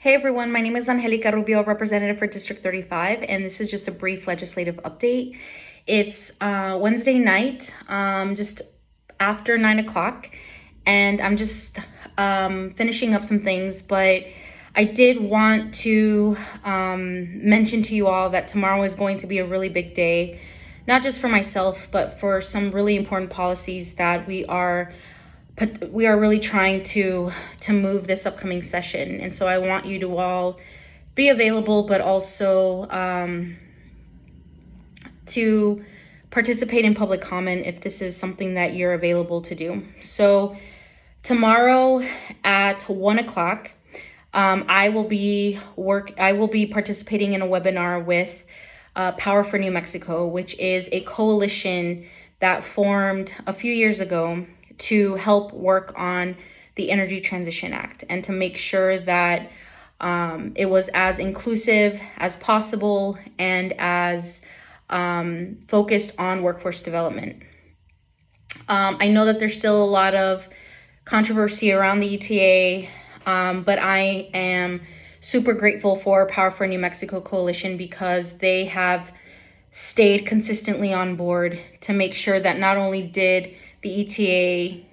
Hey everyone, my name is Angelica Rubio, representative for District 35, and this is just a brief legislative update. It's Wednesday night, just after 9 o'clock, and I'm just finishing up some things, but I did want to mention to you all that tomorrow is going to be a really big day, not just for myself, but for some really important policies that we are really trying to move this upcoming session. And so I want you to all be available, but also to participate in public comment if this is something that you're available to do. So tomorrow at 1 o'clock, I will be participating in a webinar with Power for New Mexico, which is a coalition that formed a few years ago to help work on the Energy Transition Act and to make sure that it was as inclusive as possible and as focused on workforce development. I know that there's still a lot of controversy around the ETA, but I am super grateful for Power for New Mexico Coalition because they have stayed consistently on board to make sure that not only did the ETA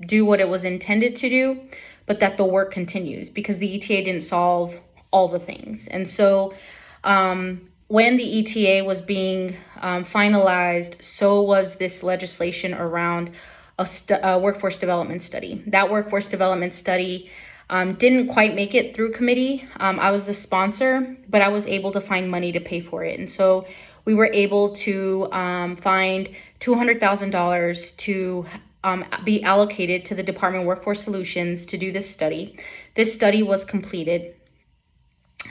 do what it was intended to do, but that the work continues because the ETA didn't solve all the things. And so when the ETA was being finalized, so was this legislation around a workforce development study. That workforce development study didn't quite make it through committee. I was the sponsor, but I was able to find money to pay for it. And so we were able to find $200,000 to be allocated to the Department of Workforce Solutions to do this study. This study was completed.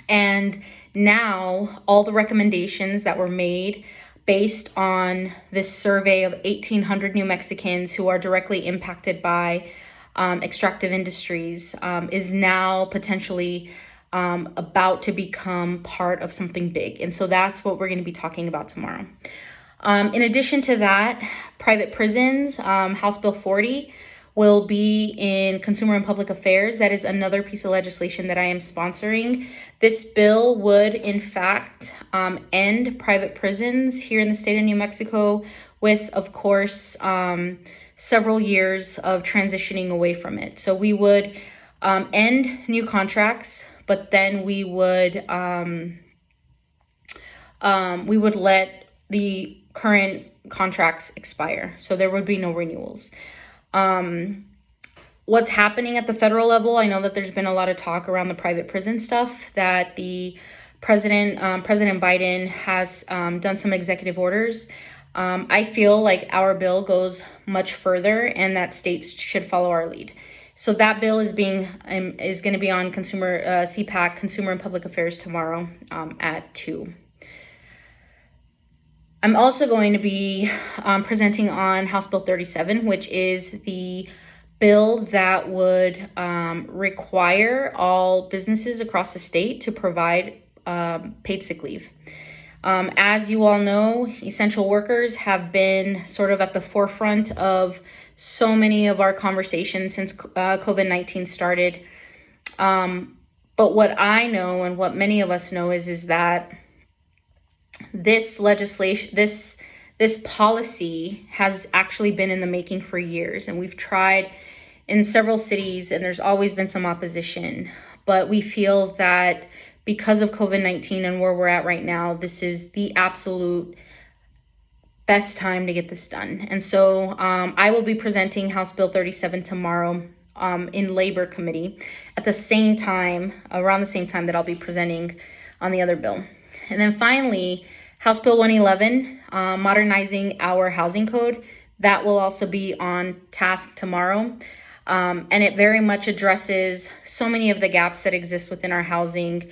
And now all the recommendations that were made based on this survey of 1,800 New Mexicans who are directly impacted by extractive industries is now potentially about to become part of something big. And so that's what we're going to be talking about tomorrow. In addition to that, private prisons, House Bill 40 will be in Consumer and Public Affairs. That is another piece of legislation that I am sponsoring. This bill would, in fact, end private prisons here in the state of New Mexico with, of course, several years of transitioning away from it. So we would end new contracts, but then we would let the current contracts expire. So there would be no renewals. What's happening at the federal level? I know that there's been a lot of talk around the private prison stuff, that the President Biden has done some executive orders. I feel like our bill goes much further and that states should follow our lead. So that bill is going to be on CPAC, Consumer and Public Affairs, tomorrow at 2. I'm also going to be presenting on House Bill 37, which is the bill that would require all businesses across the state to provide paid sick leave. As you all know, essential workers have been sort of at the forefront of so many of our conversations since COVID-19 started. But what I know and what many of us know is that this legislation, this policy has actually been in the making for years. And we've tried in several cities and there's always been some opposition. But we feel that because of COVID-19 and where we're at right now, this is the absolute best time to get this done. And so I will be presenting House Bill 37 tomorrow in Labor Committee at the same time, around the same time that I'll be presenting on the other bill. And then finally, House Bill 111, Modernizing our Housing Code, that will also be on task tomorrow. And it very much addresses so many of the gaps that exist within our housing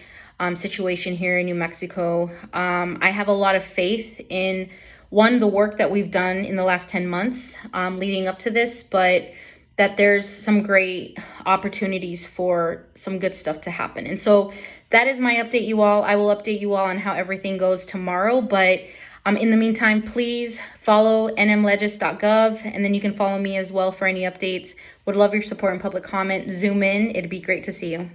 situation here in New Mexico. I have a lot of faith in, one, the work that we've done in the last 10 months leading up to this, but that there's some great opportunities for some good stuff to happen. And so that is my update, you all. I will update you all on how everything goes tomorrow. But in the meantime, please follow nmlegis.gov, and then you can follow me as well for any updates. Would love your support and public comment. Zoom in. It'd be great to see you.